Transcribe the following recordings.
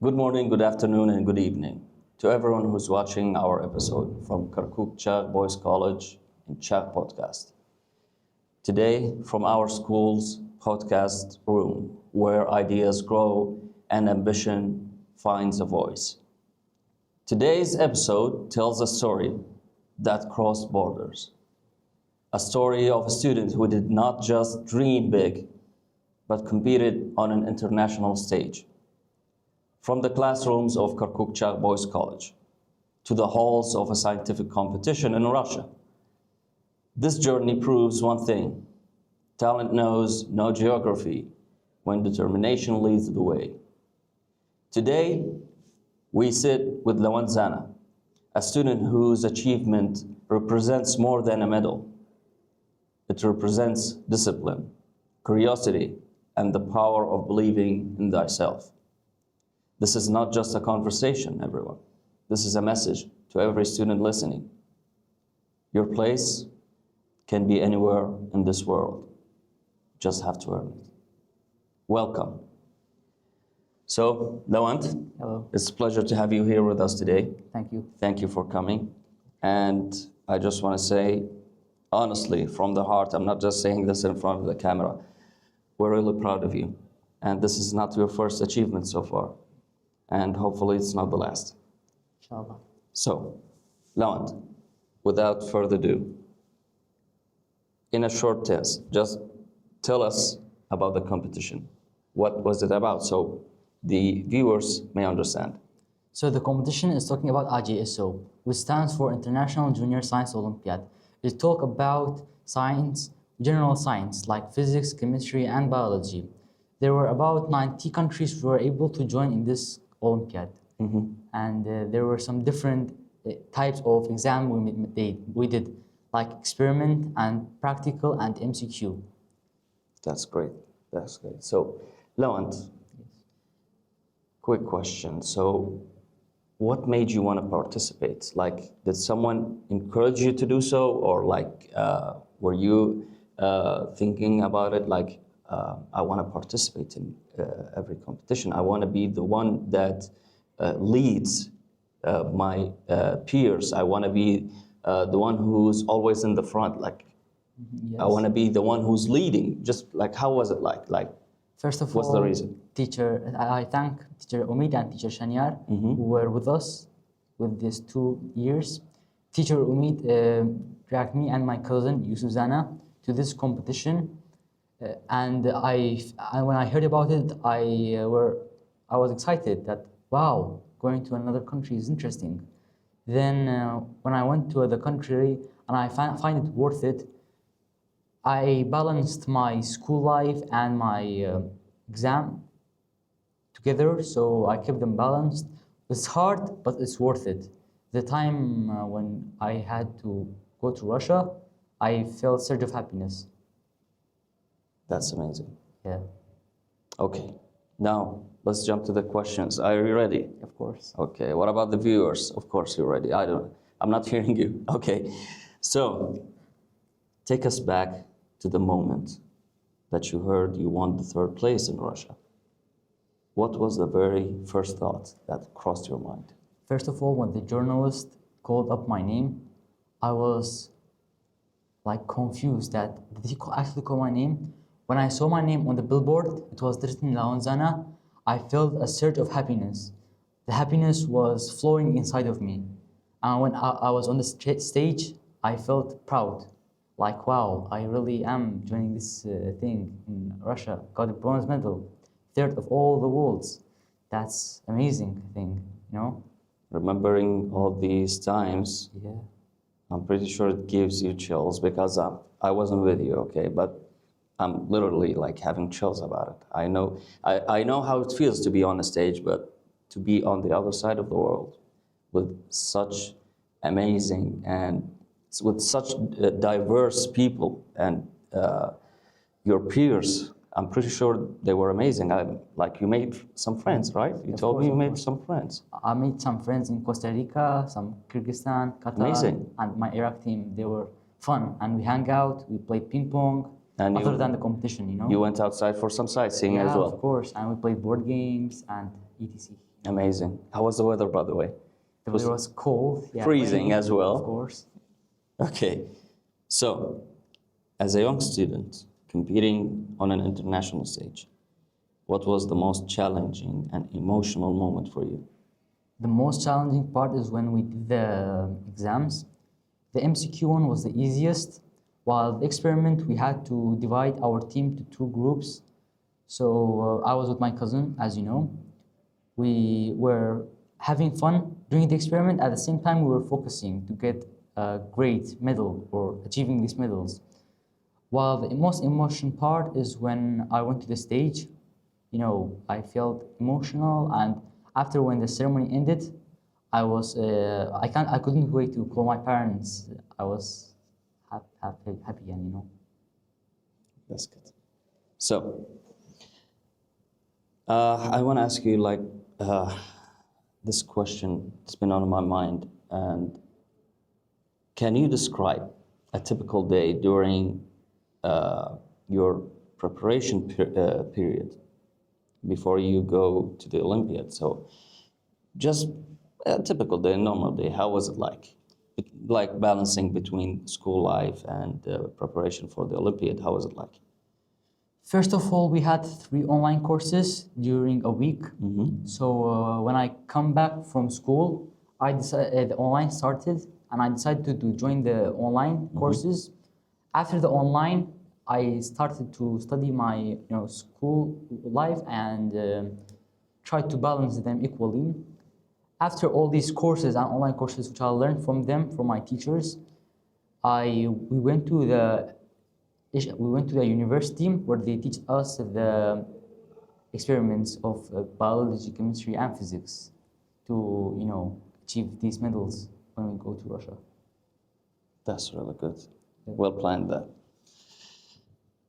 Good morning, good afternoon, and good evening to everyone who's watching our episode from Kirkuk CAG Boys College and CAG Podcast. Today, from our school's podcast room, where ideas grow and ambition finds a voice. Today's episode tells a story that crossed borders. A story of a student who did not just dream big, but competed on an international stage. From the classrooms of Kirkuk CAG Boys College to the halls of a scientific competition in Russia. This journey proves one thing: talent knows no geography when determination leads the way. Today, we sit with Lawand Zna, a student whose achievement represents more than a medal. It represents discipline, curiosity, and the power of believing in thyself. This is not just a conversation, everyone. This is a message to every student listening. Your place can be anywhere in this world. You just have to earn it. Welcome. So, Lawand, hello. It's a pleasure to have you here with us today. Thank you. Thank you for coming. And I just want to say, honestly, from the heart, I'm not just saying this in front of the camera, we're really proud of you. And this is not your first achievement so far. And hopefully it's not the last. Inshallah. So, Lawand, without further ado, in a short test, just tell us about the competition. What was it about, so the viewers may understand? So the competition is talking about IJSO, which stands for International Junior Science Olympiad. It talks about science, general science, like physics, chemistry, and biology. There were about 90 countries who were able to join in this Olympiad. Mm-hmm. And there were some different types of exam we did, like experiment and practical and MCQ. That's great. That's great. So, Lawand, quick question. So, what made you want to participate? Like, did someone encourage you to do so, or like, were you thinking about it? Like, I want to participate in every competition. I want to be the one that leads my peers. I want to be the one who's always in the front. Like, Yes. I want to be the one who's leading. Just like, how was it like? Like, First of what's all, the reason? I thank Teacher Omid and Teacher Shanyar, who were with us with these 2 years. Teacher Omid dragged me and my cousin Yusuf Zana to this competition, and when I heard about it, I was excited that wow, going to another country is interesting. Then when I went to the country and I find it worth it, I balanced my school life and my exam together, so I kept them balanced. It's hard, but it's worth it. The time when I had to go to Russia, I felt a surge of happiness. That's amazing. Yeah, Okay, now let's jump to the questions. Are you ready? of course. Okay, what about the viewers? Of course you're ready. I'm not hearing you. Okay, so take us back to the moment that you heard you won the 3rd place in Russia. What was the very first thought that crossed your mind? First of all, when the journalist called up my name, I was like confused that did he actually call my name? When I saw my name on the billboard, it was written Lawand Zna, I felt a surge of happiness. The happiness was flowing inside of me. And when I was on the stage, I felt proud. Like, wow, I really am joining this thing in Russia. Got a bronze medal, 3rd of all the worlds. That's amazing thing, you know? Remembering all these times, Yeah. I'm pretty sure it gives you chills because I wasn't with you, okay? But I'm literally like having chills about it. I know how it feels to be on the stage, but to be on the other side of the world with such amazing and with such diverse people and your peers, I'm pretty sure they were amazing. Like, you made some friends, right? You told me you made some friends. I made some friends in Costa Rica, some Kyrgyzstan, Qatar, Amazing. And my Iraq team. They were fun, and we hung out. We played ping pong. And other than the competition, you know. You went outside for some sightseeing as well. Of course, and we played board games and etc. Amazing. How was the weather, by the way? The weather was cold. Yeah, freezing rainy, as well. Of course. Okay. So, as a young student competing on an international stage, what was the most challenging and emotional moment for you? The most challenging part is when we did the exams. The MCQ one was the easiest, while the experiment we had to divide our team to two groups. So I was with my cousin, as you know. We were having fun during the experiment. At the same time, we were focusing to get a great medal or achieving these medals. While the most emotional part is when I went to the stage. You know, I felt emotional, and after when the ceremony ended, I couldn't wait to call my parents. I was happy, and you know. That's good. So, I want to ask you this question. It's been on my mind, and can you describe a typical day during your preparation period before you go to the Olympiad? So, just a typical day, a normal day. How was it like? Like balancing between school life and preparation for the Olympiad. How was it like? First of all, we had 3 online courses during a week. So when I come back from school, I decided the online started, and I decided to join the online courses. After the online, I started to study my school life and tried to balance them equally. After all these courses and online courses, which I learned from them, from my teachers, we went to the university where they teach us the experiments of biology, chemistry, and physics to achieve these medals when we go to Russia. That's really good. Well planned that.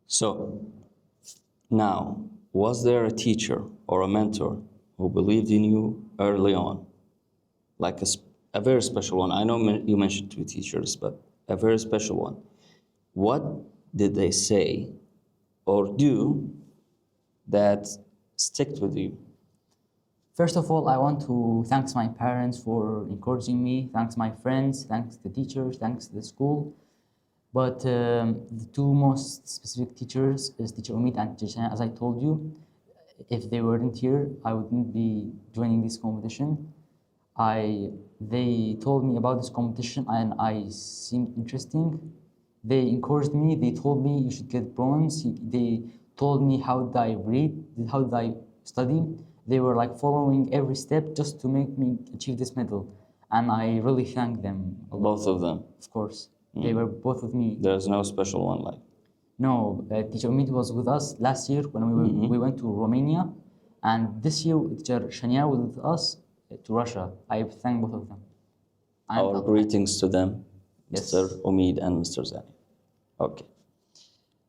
So, now, was there a teacher or a mentor who believed in you early on? Like a very special one. I know you mentioned 2 teachers, but a very special one. What did they say or do that stick with you? First of all, I want to thank my parents for encouraging me, thanks my friends, thanks the teachers, thanks the school. But the 2 most specific teachers is Teacher Umid and Teacher Shana. As I told you, if they weren't here, I wouldn't be joining this competition. They told me about this competition and I seemed interesting. They encouraged me. They told me you should get bronze. They told me how did I read, how did I study. They were like following every step just to make me achieve this medal. And I really thank them a lot. Both of them? Of course. They were both with me. There's no special one like? No, Teacher Umid was with us last year when we went to Romania. And this year, Teacher Shania was with us to Russia. I thank both of them. Our greetings to them, Yes. Mr. Umid and Mr. Zani. Okay.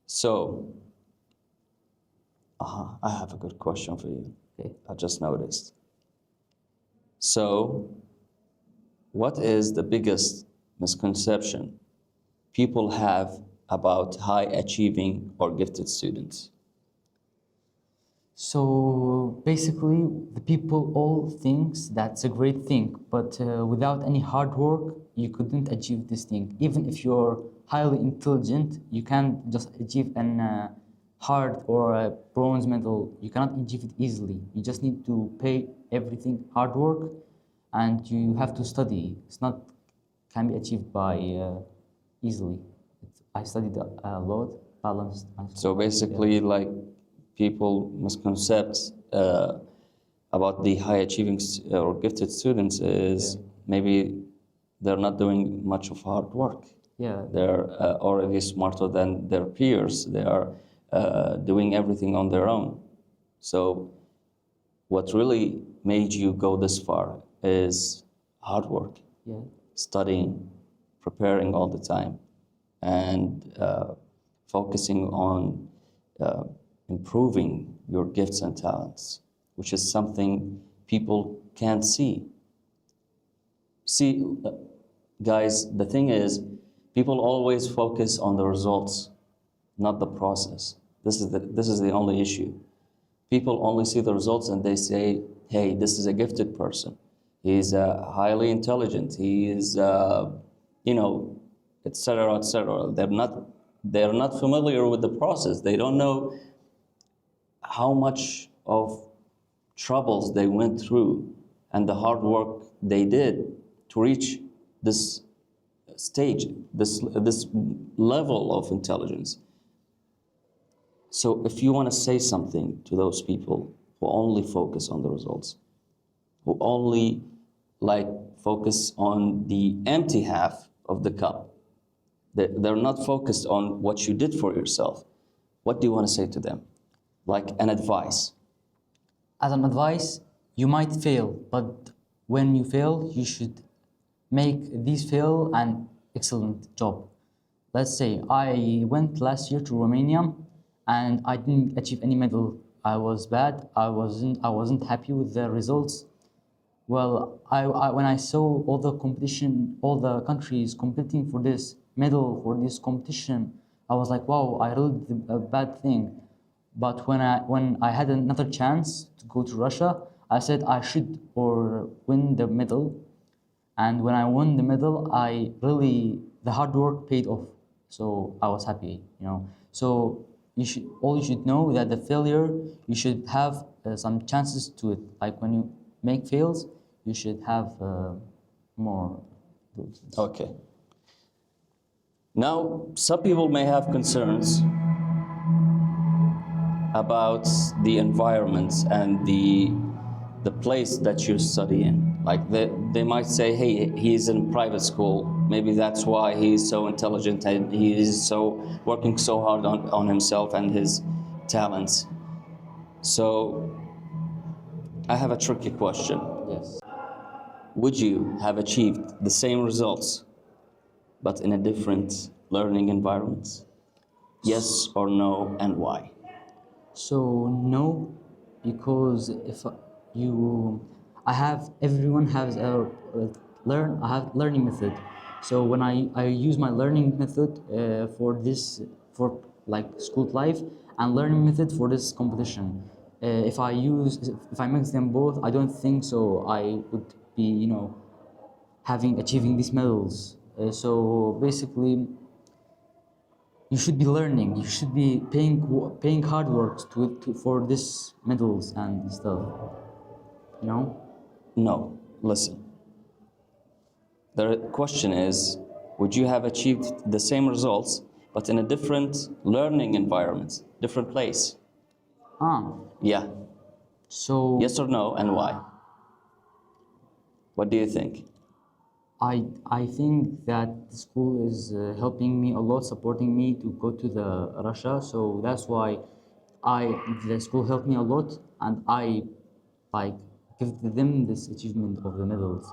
So, I have a good question for you. Okay. I just noticed. So, what is the biggest misconception people have about high achieving or gifted students? So basically, the people all think that's a great thing, but without any hard work, you couldn't achieve this thing. Even if you're highly intelligent, you can't just achieve an hard or a bronze medal. You cannot achieve it easily. You just need to pay everything hard work, and you have to study. Can be achieved by easily. I studied a lot, balanced. So basically, like people misconcepts about the high achieving or gifted students is maybe they're not doing much of hard work. Yeah. They're already smarter than their peers. They are doing everything on their own. So what really made you go this far is hard work. Yeah. Studying, preparing all the time, and focusing on improving your gifts and talents, which is something people can't see. See, guys, the thing is, people always focus on the results, not the process. This is the only issue. people only see the results and they say, hey, this is a gifted person. He's highly intelligent. He is, et cetera, et cetera. They're not familiar with the process. They don't know how much of troubles they went through and the hard work they did to reach this stage, this level of intelligence. So if you want to say something to those people who only focus on the results, who only focus on the empty half of the cup, they're not focused on what you did for yourself, what do you want to say to them? Like an advice. As an advice, you might fail, but when you fail, you should make this fail an excellent job. Let's say I went last year to Romania and I didn't achieve any medal. I was bad. I wasn't happy with the results. Well, when I saw all the competition, all the countries competing for this medal, for this competition, I was like, wow, I really did a bad thing. But when I had another chance to go to Russia, I said I should win the medal. And when I won the medal, the hard work paid off. So I was happy, So you should know that the failure, you should have some chances to it. Like when you make fails, you should have more. Okay. Now, some people may have concerns about the environment and the place that you study in. Like they might say, hey, he's in private school. Maybe that's why he's so intelligent and he is working so hard on himself and his talents. So I have a tricky question. Yes. Would you have achieved the same results, but in a different learning environment? Yes or no, and why? So no, because everyone has a learning method. So when I use my learning method for school life and learning method for this competition, if I mix them both, I don't think so I would be achieving these medals. So basically, you should be learning. You should be paying hard work for these medals and stuff. No, listen. The question is, would you have achieved the same results, but in a different learning environment, different place? Yeah. So yes or no, and why? What do you think? I think that the school is helping me a lot, supporting me to go to the Russia. So that's why the school helped me a lot, and I give them this achievement of the medals.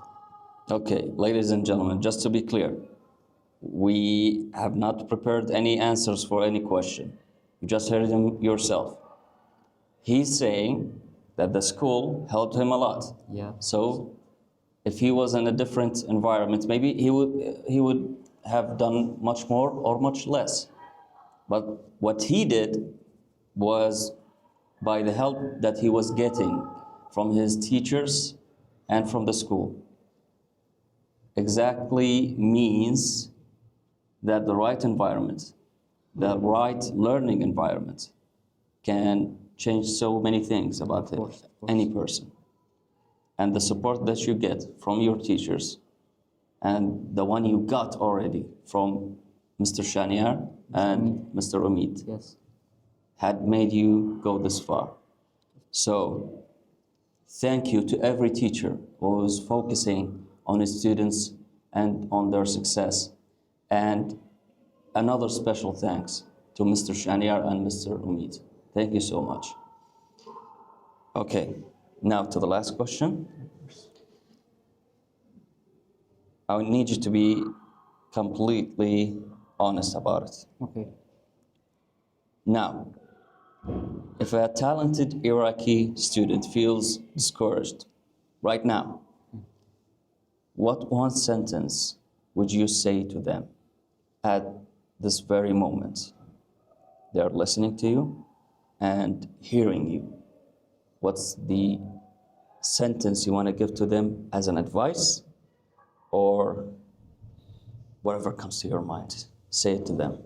Okay, ladies and gentlemen, just to be clear, we have not prepared any answers for any question. You just heard him yourself. He's saying that the school helped him a lot. Yeah. So if he was in a different environment, maybe he would have done much more or much less. But what he did was by the help that he was getting from his teachers and from the school. Exactly means that the right environment, the right learning environment can change so many things about any person. And the support that you get from your teachers and the one you got already from Mr. Shaniar and Mr. Umid, yes, had made you go this far. So thank you to every teacher who is focusing on his students and on their success. And another special thanks to Mr. Shaniar and Mr. Umid. Thank you so much. Okay, now to the last question. I need you to be completely honest about it. Okay. Now, if a talented Iraqi student feels discouraged right now, what one sentence would you say to them at this very moment? They're listening to you and hearing you. what's the sentence you want to give to them as an advice, or whatever comes to your mind, say it to them.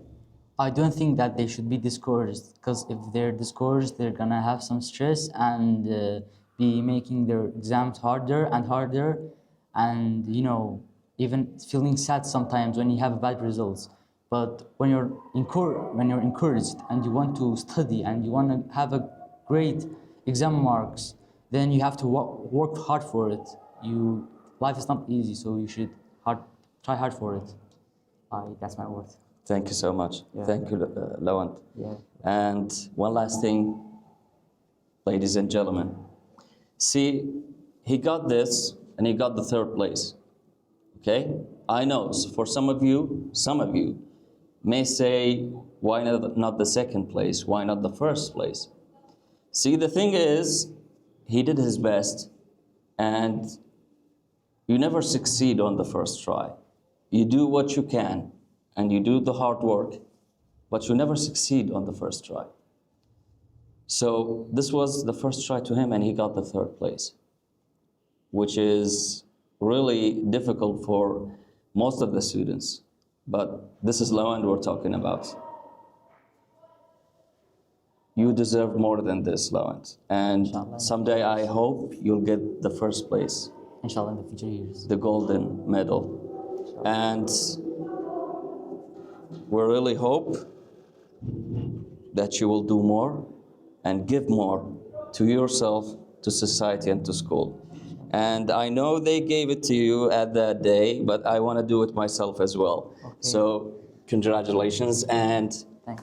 I don't think that they should be discouraged, because if they're discouraged, they're gonna have some stress and be making their exams harder and harder, and even feeling sad sometimes when you have bad results. But when you're encouraged and you want to study and you want to have a great exam marks, then you have to work hard for it. Life is not easy, so you should try hard for it. That's my word. Thank you so much. Yeah. Thank you, Lawand. Yeah. And one last thing, ladies and gentlemen. See, he got this and he got the third place. Okay? I know for some of you may say, why not the second place? Why not the first place? See, the thing is, he did his best, and you never succeed on the first try. You do what you can, and you do the hard work, but you never succeed on the first try. So this was the first try to him, and he got the third place, which is really difficult for most of the students. But this is Lawand we're talking about. You deserve more than this, Lawand. And someday I hope you'll get the first place. Inshallah, in the future years. The golden medal. And we really hope that you will do more and give more to yourself, to society, and to school. And I know they gave it to you at that day, but I want to do it myself as well. Okay. So congratulations, and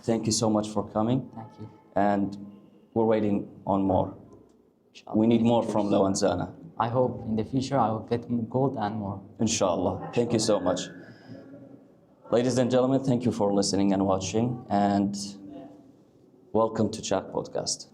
thank you so much for coming. Thank you. And we're waiting on more. We need more from Lawand Zna. I hope in the future I will get gold and more. Inshallah. Thank you so much. Ladies and gentlemen, thank you for listening and watching, and welcome to CAG Podcast.